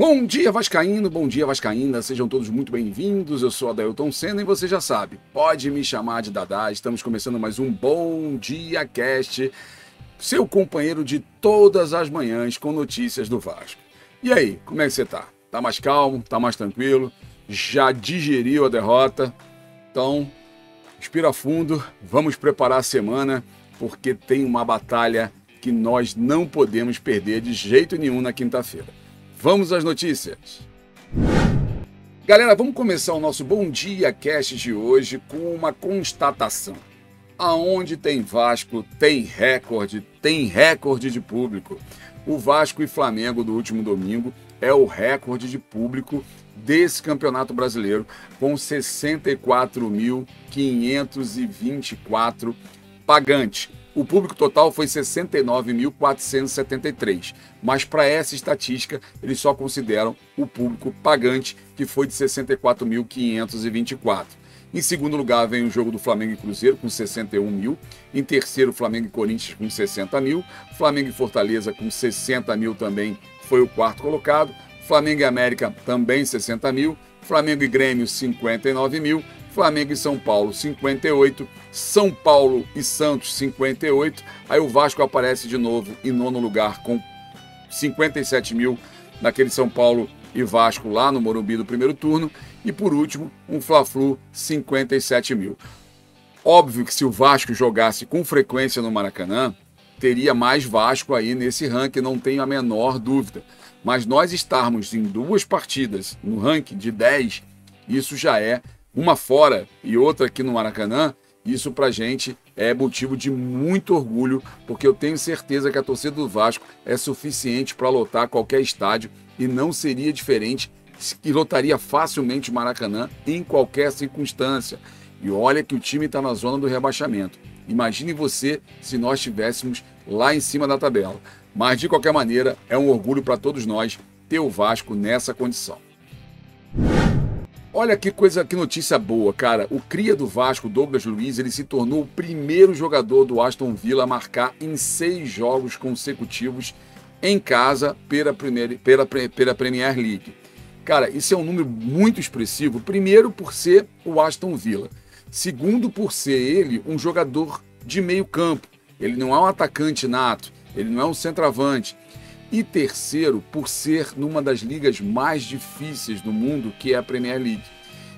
Bom dia, vascaíno, bom dia, vascaína, sejam todos muito bem-vindos, eu sou Adailton Senna e você já sabe, pode me chamar de Dadá, estamos começando mais um Bom Dia Cast, seu companheiro de todas as manhãs com notícias do Vasco. E aí, como é que você tá? Tá mais calmo, tá mais tranquilo, já digeriu a derrota? Então, respira fundo, vamos preparar a semana, porque tem uma batalha que nós não podemos perder de jeito nenhum na quinta-feira. Vamos às notícias. Galera, vamos começar o nosso Bom Dia Cast de hoje com uma constatação. Aonde tem Vasco, tem recorde de público. O Vasco e Flamengo do último domingo é o recorde de público desse Campeonato Brasileiro, com 64.524 pagantes. O público total foi 69.473, mas para essa estatística eles só consideram o público pagante, que foi de 64.524. Em segundo lugar vem o jogo do Flamengo e Cruzeiro com 61 mil, em terceiro Flamengo e Corinthians com 60 mil, Flamengo e Fortaleza com 60 mil também foi o quarto colocado, Flamengo e América também 60 mil, Flamengo e Grêmio 59 mil, Flamengo e São Paulo 58, São Paulo e Santos 58, aí o Vasco aparece de novo em nono lugar com 57 mil naquele São Paulo e Vasco lá no Morumbi do primeiro turno, e por último um Fla-Flu 57 mil. Óbvio que se o Vasco jogasse com frequência no Maracanã, teria mais Vasco aí nesse ranking, não tenho a menor dúvida, mas nós estarmos em duas partidas no ranking de 10, isso já é uma fora e outra aqui no Maracanã, isso pra gente é motivo de muito orgulho, porque eu tenho certeza que a torcida do Vasco é suficiente para lotar qualquer estádio e não seria diferente, que lotaria facilmente o Maracanã em qualquer circunstância. E olha que o time está na zona do rebaixamento. Imagine você se nós estivéssemos lá em cima da tabela. Mas de qualquer maneira, é um orgulho para todos nós ter o Vasco nessa condição. Olha que notícia boa, cara. O cria do Vasco, Douglas Luiz, ele se tornou o primeiro jogador do Aston Villa a marcar em 6 jogos consecutivos em casa pela Premier League. Cara, isso é um número muito expressivo. Primeiro, por ser o Aston Villa. Segundo, por ser ele um jogador de meio campo. Ele não é um atacante nato, ele não é um centroavante. E terceiro, por ser numa das ligas mais difíceis do mundo, que é a Premier League.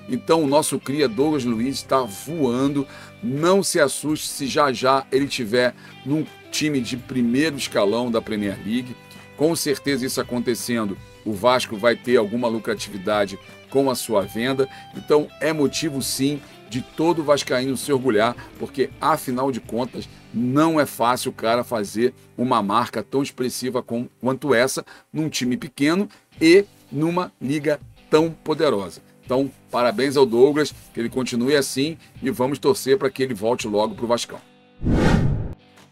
Então o nosso cria Douglas Luiz está voando, não se assuste se já ele estiver num time de primeiro escalão da Premier League. Com certeza isso acontecendo, o Vasco vai ter alguma lucratividade com a sua venda. Então é motivo sim de todo vascaíno se orgulhar, porque afinal de contas não é fácil o cara fazer uma marca tão expressiva quanto essa num time pequeno e numa liga tão poderosa. Então, parabéns ao Douglas, que ele continue assim e vamos torcer para que ele volte logo para o Vascão.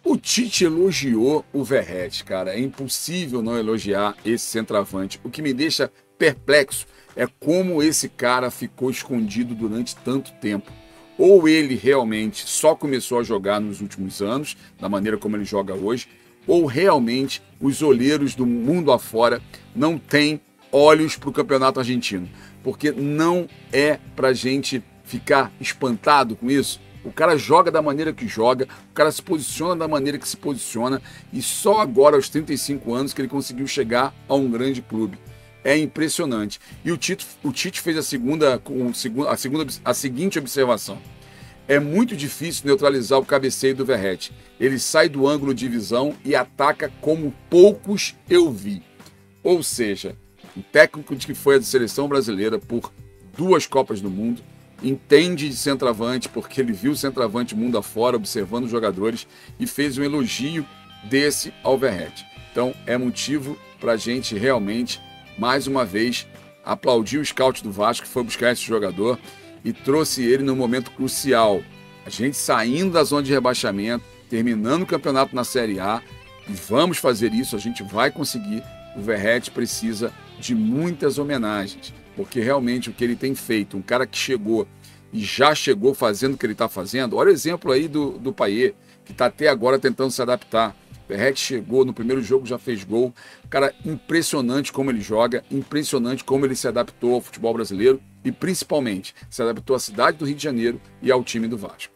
O Tite elogiou o Verratti, cara. É impossível não elogiar esse centroavante. O que me deixa perplexo é como esse cara ficou escondido durante tanto tempo. Ou ele realmente só começou a jogar nos últimos anos, da maneira como ele joga hoje, ou realmente os olheiros do mundo afora não têm olhos para o campeonato argentino. Porque não é pra gente ficar espantado com isso. O cara joga da maneira que joga, o cara se posiciona da maneira que se posiciona, e só agora, aos 35 anos, que ele conseguiu chegar a um grande clube. É impressionante. E o Tite fez a seguinte observação. É muito difícil neutralizar o cabeceio do Verratti. Ele sai do ângulo de visão e ataca como poucos eu vi. Ou seja, o técnico que foi a seleção brasileira por 2 Copas do Mundo, entende de centroavante, porque ele viu o centroavante mundo afora, observando os jogadores, e fez um elogio desse ao Verratti. Então é motivo para a gente realmente, mais uma vez, aplaudir o scout do Vasco, que foi buscar esse jogador e trouxe ele num momento crucial. A gente saindo da zona de rebaixamento, terminando o campeonato na Série A, e vamos fazer isso, a gente vai conseguir. O Verratti precisa de muitas homenagens, porque realmente o que ele tem feito, um cara que chegou e já chegou fazendo o que ele está fazendo, olha o exemplo aí do Payet, que está até agora tentando se adaptar. O Verratti chegou, no primeiro jogo já fez gol. Cara, impressionante como ele joga, impressionante como ele se adaptou ao futebol brasileiro e principalmente se adaptou à cidade do Rio de Janeiro e ao time do Vasco.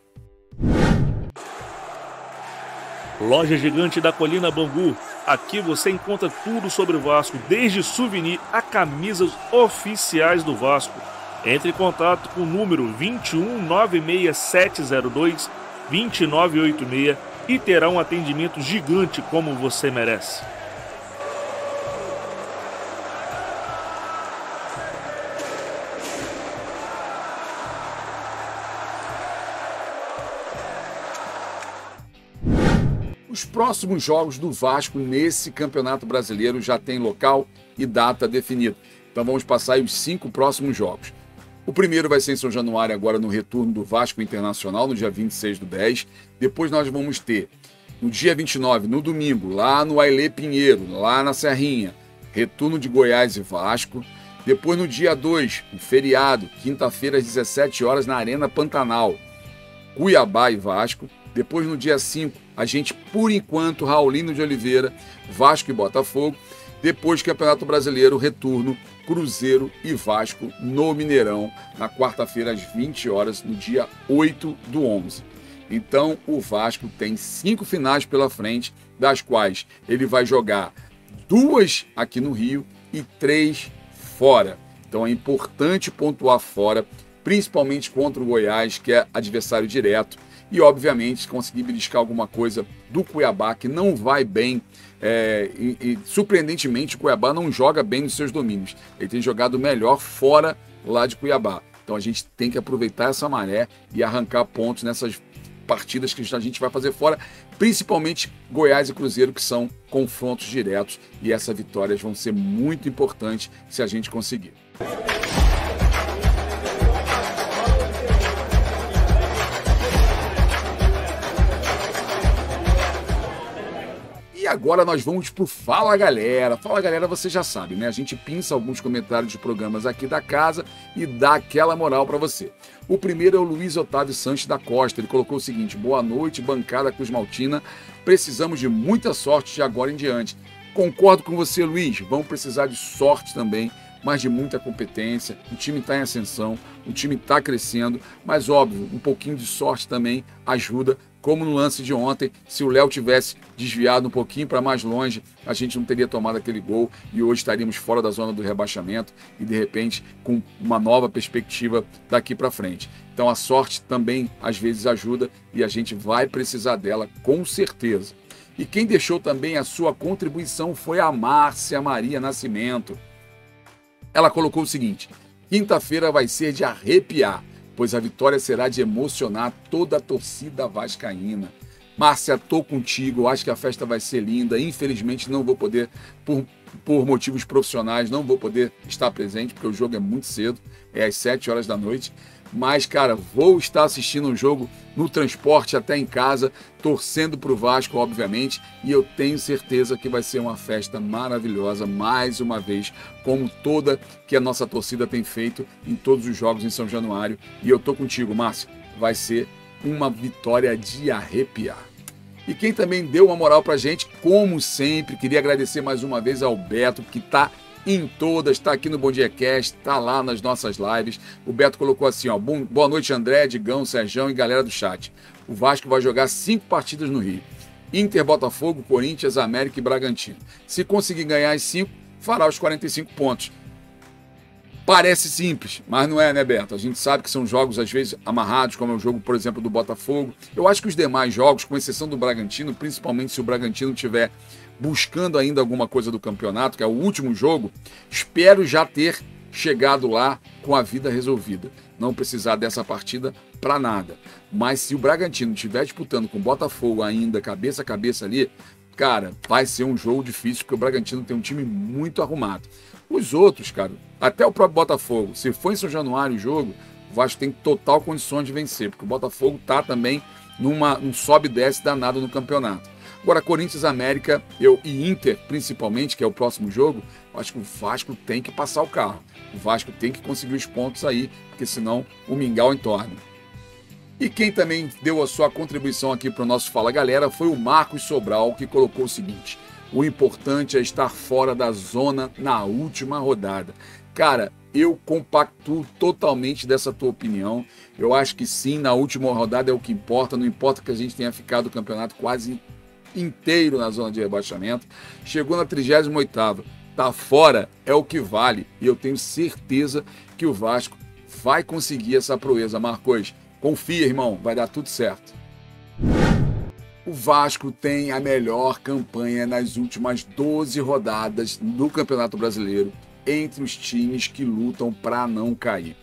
Loja Gigante da Colina Bangu. Aqui você encontra tudo sobre o Vasco, desde souvenir a camisas oficiais do Vasco. Entre em contato com o número 21 96702 2986 e terá um atendimento gigante como você merece. Os próximos jogos do Vasco nesse Campeonato Brasileiro já tem local e data definida. Então vamos passar aí os 5 próximos jogos. O primeiro vai ser em São Januário, agora no retorno do Vasco Internacional, no dia 26/10. Depois nós vamos ter, no dia 29, no domingo, lá no Ailê Pinheiro, lá na Serrinha, retorno de Goiás e Vasco. Depois no dia 2, um feriado, quinta-feira às 17 horas na Arena Pantanal, Cuiabá e Vasco. Depois no dia 5, a gente, por enquanto, Raulino de Oliveira, Vasco e Botafogo. Depois, Campeonato Brasileiro, retorno, Cruzeiro e Vasco no Mineirão, na quarta-feira às 20 horas, no dia 8/11. Então, o Vasco tem 5 finais pela frente, das quais ele vai jogar 2 aqui no Rio e 3 fora. Então, é importante pontuar fora, principalmente contra o Goiás, que é adversário direto. E, obviamente, conseguir beliscar alguma coisa do Cuiabá, que não vai bem. Surpreendentemente, o Cuiabá não joga bem nos seus domínios. Ele tem jogado melhor fora lá de Cuiabá. Então, a gente tem que aproveitar essa maré e arrancar pontos nessas partidas que a gente vai fazer fora. Principalmente Goiás e Cruzeiro, que são confrontos diretos. E essas vitórias vão ser muito importantes se a gente conseguir. E agora nós vamos pro Fala Galera. Fala Galera, você já sabe, né? A gente pinça alguns comentários de programas aqui da casa e dá aquela moral para você. O primeiro é o Luiz Otávio Sanches da Costa. Ele colocou o seguinte: boa noite, bancada Cruz Maltina. Precisamos de muita sorte de agora em diante. Concordo com você, Luiz. Vamos precisar de sorte também, mas de muita competência. O time está em ascensão, o time está crescendo, mas óbvio, um pouquinho de sorte também ajuda. Como no lance de ontem, se o Léo tivesse desviado um pouquinho para mais longe, a gente não teria tomado aquele gol e hoje estaríamos fora da zona do rebaixamento e, de repente, com uma nova perspectiva daqui para frente. Então, a sorte também, às vezes, ajuda e a gente vai precisar dela, com certeza. E quem deixou também a sua contribuição foi a Márcia Maria Nascimento. Ela colocou o seguinte: quinta-feira vai ser de arrepiar, pois a vitória será de emocionar toda a torcida vascaína. Márcia, tô contigo, acho que a festa vai ser linda. Infelizmente não vou poder, por motivos profissionais, não vou poder estar presente, porque o jogo é muito cedo, é às 7 horas da noite. Mas, cara, vou estar assistindo o jogo no transporte até em casa, torcendo para o Vasco, obviamente, e eu tenho certeza que vai ser uma festa maravilhosa, mais uma vez, como toda que a nossa torcida tem feito em todos os jogos em São Januário. E eu tô contigo, Márcio, vai ser uma vitória de arrepiar. E quem também deu uma moral pra gente, como sempre, queria agradecer mais uma vez ao Beto, que tá em todas, está aqui no Bom Dia Cast, está lá nas nossas lives. O Beto colocou assim, ó: boa noite, André, Digão, Serjão e galera do chat. O Vasco vai jogar 5 partidas no Rio: Inter, Botafogo, Corinthians, América e Bragantino. Se conseguir ganhar as 5, fará os 45 pontos. Parece simples, mas não é, né, Beto? A gente sabe que são jogos, às vezes, amarrados, como é o jogo, por exemplo, do Botafogo. Eu acho que os demais jogos, com exceção do Bragantino, principalmente se o Bragantino tiver buscando ainda alguma coisa do campeonato, que é o último jogo, espero já ter chegado lá com a vida resolvida. Não precisar dessa partida para nada. Mas se o Bragantino estiver disputando com o Botafogo ainda, cabeça a cabeça ali, cara, vai ser um jogo difícil, porque o Bragantino tem um time muito arrumado. Os outros, cara, até o próprio Botafogo, se for em São Januário o jogo, o Vasco tem total condições de vencer, porque o Botafogo tá também num sobe e desce danado no campeonato. Agora, Corinthians, América e Inter, principalmente, que é o próximo jogo, eu acho que o Vasco tem que passar o carro. O Vasco tem que conseguir os pontos aí, porque senão o mingau entorna. E quem também deu a sua contribuição aqui para o nosso Fala Galera foi o Marcos Sobral, que colocou o seguinte: o importante é estar fora da zona na última rodada. Cara, eu compactuo totalmente dessa tua opinião. Eu acho que sim, na última rodada é o que importa. Não importa que a gente tenha ficado o campeonato quase inteiro na zona de rebaixamento. Chegou na 38ª, tá fora, é o que vale. E eu tenho certeza que o Vasco vai conseguir essa proeza. Marcos, confia, irmão, vai dar tudo certo. O Vasco tem a melhor campanha nas últimas 12 rodadas do Campeonato Brasileiro entre os times que lutam para não cair.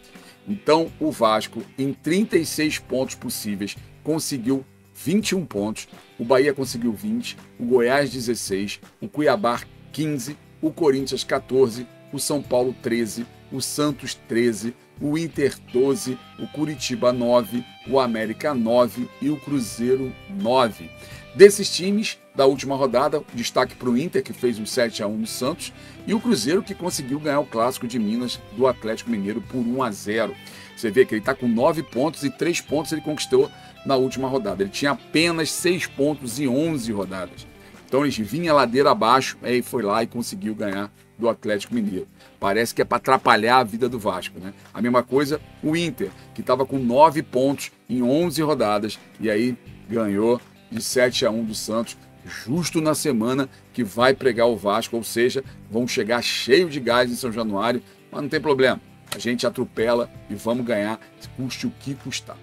Então, o Vasco, em 36 pontos possíveis, conseguiu 21 pontos, o Bahia conseguiu 20, o Goiás 16, o Cuiabá 15, o Corinthians 14, o São Paulo 13, o Santos 13, o Inter 12, o Curitiba 9, o América 9 e o Cruzeiro 9. Desses times da última rodada, destaque para o Inter, que fez um 7-1 no Santos, e o Cruzeiro, que conseguiu ganhar o Clássico de Minas do Atlético Mineiro por 1-0. Você vê que ele está com 9 pontos e 3 pontos ele conquistou na última rodada. Ele tinha apenas 6 pontos em 11 rodadas. Então ele vinha ladeira abaixo, aí foi lá e conseguiu ganhar do Atlético Mineiro. Parece que é para atrapalhar a vida do Vasco, né? A mesma coisa o Inter, que estava com 9 pontos em 11 rodadas e aí ganhou de 7-1 do Santos, justo na semana que vai pregar o Vasco, ou seja, vão chegar cheio de gás em São Januário, mas não tem problema. A gente atropela e vamos ganhar, custe o que custar.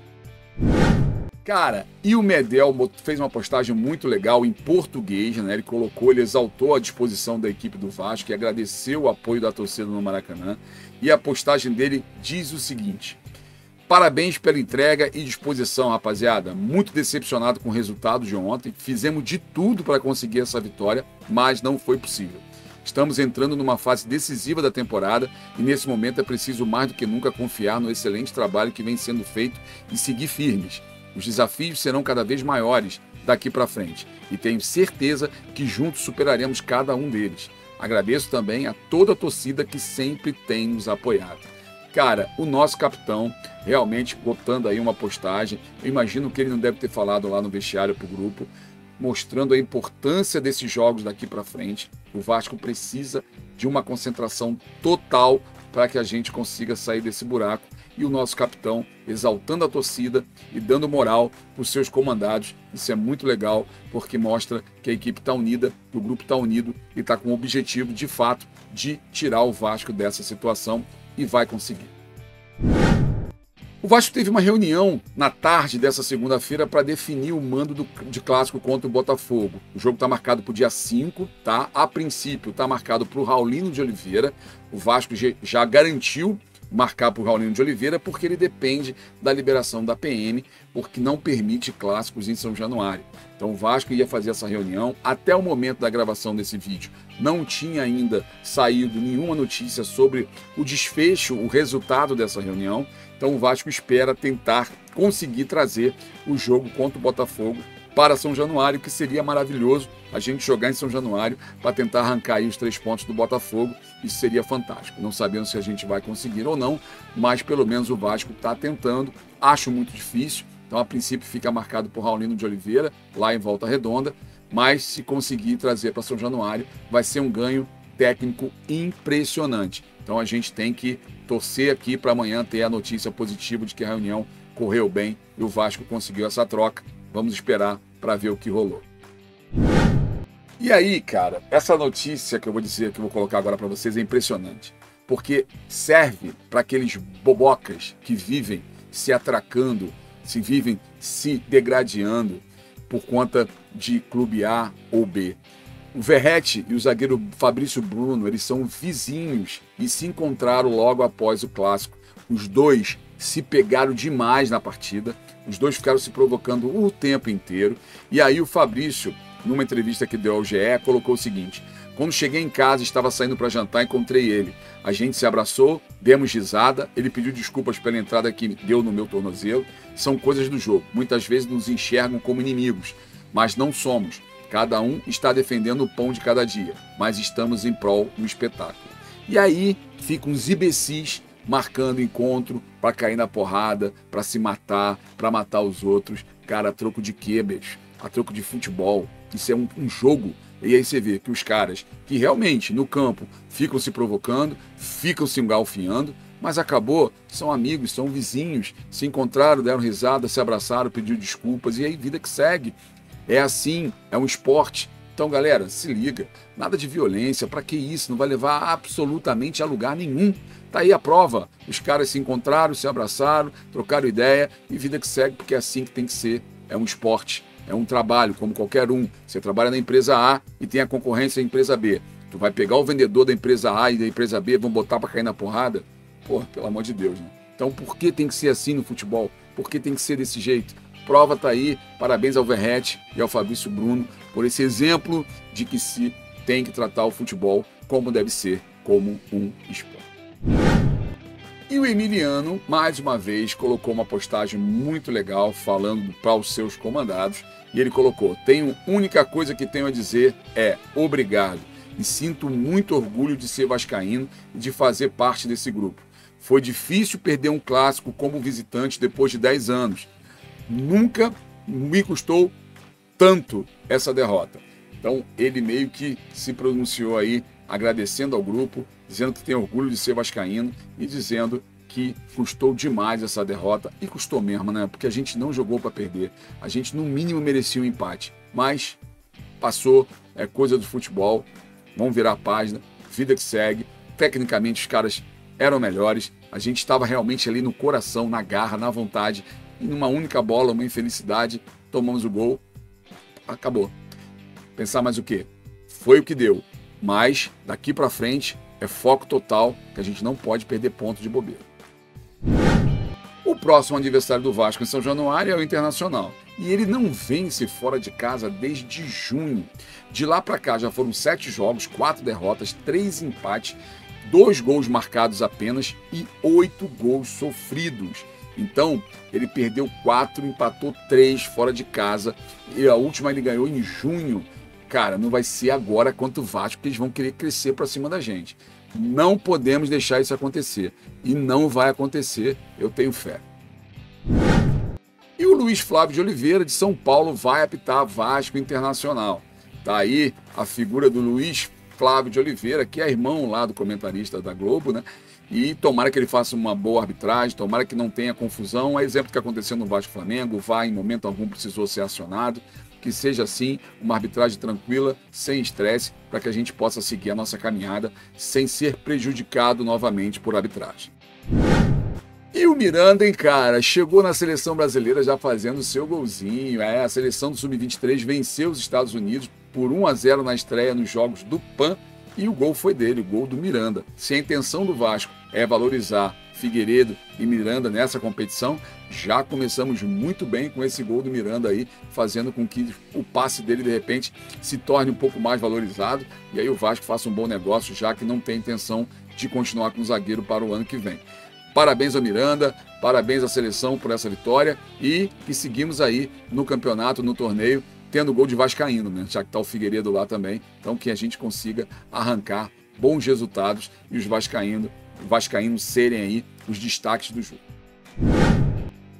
Cara, e o Medel fez uma postagem muito legal em português, né? Ele exaltou a disposição da equipe do Vasco e agradeceu o apoio da torcida no Maracanã. E a postagem dele diz o seguinte: parabéns pela entrega e disposição, rapaziada. Muito decepcionado com o resultado de ontem. Fizemos de tudo para conseguir essa vitória, mas não foi possível. Estamos entrando numa fase decisiva da temporada e nesse momento é preciso mais do que nunca confiar no excelente trabalho que vem sendo feito e seguir firmes. Os desafios serão cada vez maiores daqui para frente e tenho certeza que juntos superaremos cada um deles. Agradeço também a toda a torcida que sempre tem nos apoiado. Cara, o nosso capitão realmente botando aí uma postagem, eu imagino que ele não deve ter falado lá no vestiário para o grupo, mostrando a importância desses jogos daqui para frente. O Vasco precisa de uma concentração total para que a gente consiga sair desse buraco. E o nosso capitão exaltando a torcida e dando moral para os seus comandados. Isso é muito legal, porque mostra que a equipe está unida, que o grupo está unido e está com o objetivo, de fato, de tirar o Vasco dessa situação e vai conseguir. O Vasco teve uma reunião na tarde dessa segunda-feira para definir o mando de clássico contra o Botafogo. O jogo está marcado para o dia 5, tá? A princípio está marcado para o Raulino de Oliveira. O Vasco já garantiu marcar para o Raulino de Oliveira porque ele depende da liberação da PM, porque não permite clássicos em São Januário. Então o Vasco ia fazer essa reunião. Até o momento da gravação desse vídeo não tinha ainda saído nenhuma notícia sobre o desfecho, o resultado dessa reunião. Então o Vasco espera tentar conseguir trazer o jogo contra o Botafogo para São Januário, que seria maravilhoso a gente jogar em São Januário para tentar arrancar aí os 3 pontos do Botafogo. Isso seria fantástico. Não sabemos se a gente vai conseguir ou não, mas pelo menos o Vasco está tentando. Acho muito difícil, então a princípio fica marcado por Raulino de Oliveira, lá em Volta Redonda, mas se conseguir trazer para São Januário, vai ser um ganho técnico impressionante. Então a gente tem que torcer aqui para amanhã ter a notícia positiva de que a reunião correu bem e o Vasco conseguiu essa troca. Vamos esperar para ver o que rolou. E aí, cara, essa notícia que eu vou colocar agora para vocês é impressionante, porque serve para aqueles bobocas que vivem se atracando, vivem se degradando por conta de clube A ou B. O Verratti e o zagueiro Fabrício Bruno, eles são vizinhos e se encontraram logo após o clássico. Os dois se pegaram demais na partida, os dois ficaram se provocando o tempo inteiro. E aí o Fabrício, numa entrevista que deu ao GE, colocou o seguinte: Quando cheguei em casa, estava saindo para jantar, encontrei ele. A gente se abraçou, demos risada, ele pediu desculpas pela entrada que deu no meu tornozelo. São coisas do jogo. Muitas vezes nos enxergam como inimigos, mas não somos. Cada um está defendendo o pão de cada dia, mas estamos em prol do espetáculo. E aí ficam os imbecis marcando encontro para cair na porrada, para se matar, para matar os outros. Cara, a troco de quê, bicho? A troco de futebol. Isso é um jogo. E aí você vê que os caras que realmente no campo ficam se provocando, ficam se engalfinhando, mas acabou, são amigos, são vizinhos, se encontraram, deram risada, se abraçaram, pediram desculpas e aí vida que segue. É assim, é um esporte. Então, galera, se liga, nada de violência, para que isso? Não vai levar absolutamente a lugar nenhum. Tá aí a prova, os caras se encontraram, se abraçaram, trocaram ideia e vida que segue, porque é assim que tem que ser, é um esporte. É um trabalho, como qualquer um. Você trabalha na empresa A e tem a concorrência da empresa B. Tu vai pegar o vendedor da empresa A e da empresa B, vão botar para cair na porrada? Pô, pelo amor de Deus, né? Então por que tem que ser assim no futebol? Por que tem que ser desse jeito? Prova tá aí. Parabéns ao Verratti e ao Fabrício Bruno por esse exemplo de que se tem que tratar o futebol como deve ser, como um esporte. E o Emiliano, mais uma vez, colocou uma postagem muito legal falando para os seus comandados. E ele colocou: única coisa que tenho a dizer é obrigado. E sinto muito orgulho de ser vascaíno e de fazer parte desse grupo. Foi difícil perder um clássico como visitante depois de 10 anos. Nunca me custou tanto essa derrota. Então ele meio que se pronunciou aí, agradecendo ao grupo, dizendo que tem orgulho de ser vascaíno e dizendo que custou demais essa derrota. E custou mesmo, né? Porque a gente não jogou para perder. A gente, no mínimo, merecia um empate. Mas passou, é coisa do futebol. Vamos virar a página, vida que segue. Tecnicamente, os caras eram melhores. A gente estava realmente ali no coração, na garra, na vontade. E numa única bola, uma infelicidade, tomamos o gol. Acabou. Pensar mais o quê? Foi o que deu. Mas, daqui para frente, é foco total, que a gente não pode perder ponto de bobeira. O próximo adversário do Vasco em São Januário é o Internacional. E ele não vence fora de casa desde junho. De lá para cá já foram 7 jogos, 4 derrotas, 3 empates, 2 gols marcados apenas e 8 gols sofridos. Então, ele perdeu 4, empatou 3 fora de casa e a última ele ganhou em junho. Cara, não vai ser agora contra o Vasco que eles vão querer crescer para cima da gente. Não podemos deixar isso acontecer. E não vai acontecer, eu tenho fé. E o Luiz Flávio de Oliveira, de São Paulo, vai apitar Vasco Internacional. Tá aí a figura do Luiz Flávio de Oliveira, que é irmão lá do comentarista da Globo, né? E tomara que ele faça uma boa arbitragem, tomara que não tenha confusão. É exemplo do que aconteceu no Vasco Flamengo, o VAR em momento algum precisou ser acionado. Que seja assim, uma arbitragem tranquila, sem estresse, para que a gente possa seguir a nossa caminhada sem ser prejudicado novamente por arbitragem. E o Miranda, hein, cara, chegou na seleção brasileira já fazendo o seu golzinho. A seleção do Sub-23 venceu os Estados Unidos por 1-0 na estreia nos Jogos do PAN e o gol foi dele, o gol do Miranda. Se a intenção do Vasco é valorizar Figueiredo e Miranda nessa competição, já começamos muito bem com esse gol do Miranda aí, fazendo com que o passe dele, de repente, se torne um pouco mais valorizado e aí o Vasco faça um bom negócio, já que não tem intenção de continuar com o zagueiro para o ano que vem. Parabéns ao Miranda, parabéns à seleção por essa vitória e que seguimos aí no campeonato, no torneio, tendo gol de vascaíno, né? Já que está o Figueiredo lá também, então que a gente consiga arrancar bons resultados e os vascaínos serem aí os destaques do jogo.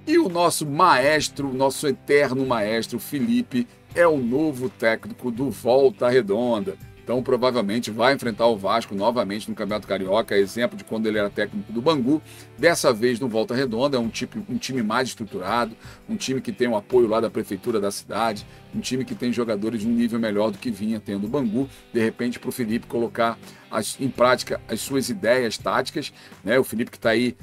E o nosso maestro, nosso eterno maestro Felipe, é o novo técnico do Volta Redonda. Então provavelmente vai enfrentar o Vasco novamente no Campeonato Carioca, exemplo de quando ele era técnico do Bangu. Dessa vez no Volta Redonda, é um time mais estruturado, um time que tem o apoio lá da prefeitura da cidade, um time que tem jogadores de um nível melhor do que vinha tendo o Bangu. De repente para o Felipe colocar em prática as suas ideias táticas, né? O Felipe que está aí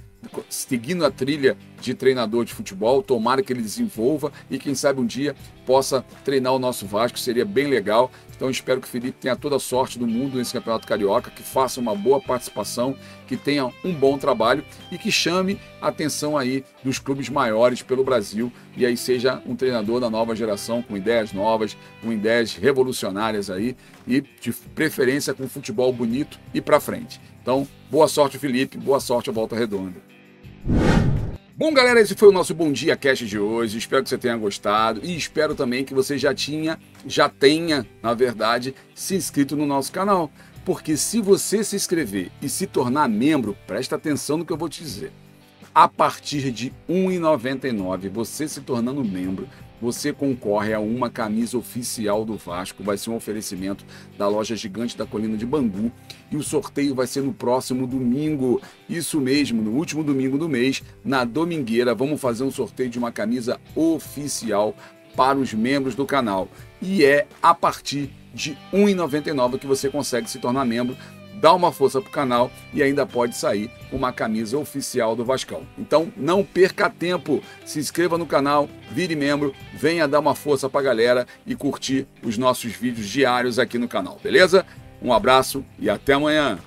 seguindo a trilha de treinador de futebol. Tomara que ele desenvolva e quem sabe um dia possa treinar o nosso Vasco, seria bem legal. Então espero que o Felipe tenha toda a sorte do mundo nesse Campeonato Carioca, que faça uma boa participação, que tenha um bom trabalho e que chame a atenção aí dos clubes maiores pelo Brasil e aí seja um treinador da nova geração, com ideias novas, com ideias revolucionárias aí e de preferência com futebol bonito e para frente. Então, boa sorte, Felipe, boa sorte à Volta Redonda. Bom, galera, esse foi o nosso Bom Dia Cast de hoje. Espero que você tenha gostado e espero também que você já tenha, na verdade, se inscrito no nosso canal. Porque se você se inscrever e se tornar membro, presta atenção no que eu vou te dizer. A partir de R$ 1,99, você se tornando membro, você concorre a uma camisa oficial do Vasco. Vai ser um oferecimento da loja Gigante da Colina de Bangu. E o sorteio vai ser no próximo domingo. Isso mesmo, no último domingo do mês, na Domingueira, vamos fazer um sorteio de uma camisa oficial para os membros do canal. E é a partir de R$ 1,99 que você consegue se tornar membro. Dá uma força pro canal e ainda pode sair uma camisa oficial do Vascão. Então não perca tempo, se inscreva no canal, vire membro, venha dar uma força pra galera e curtir os nossos vídeos diários aqui no canal, beleza? Um abraço e até amanhã!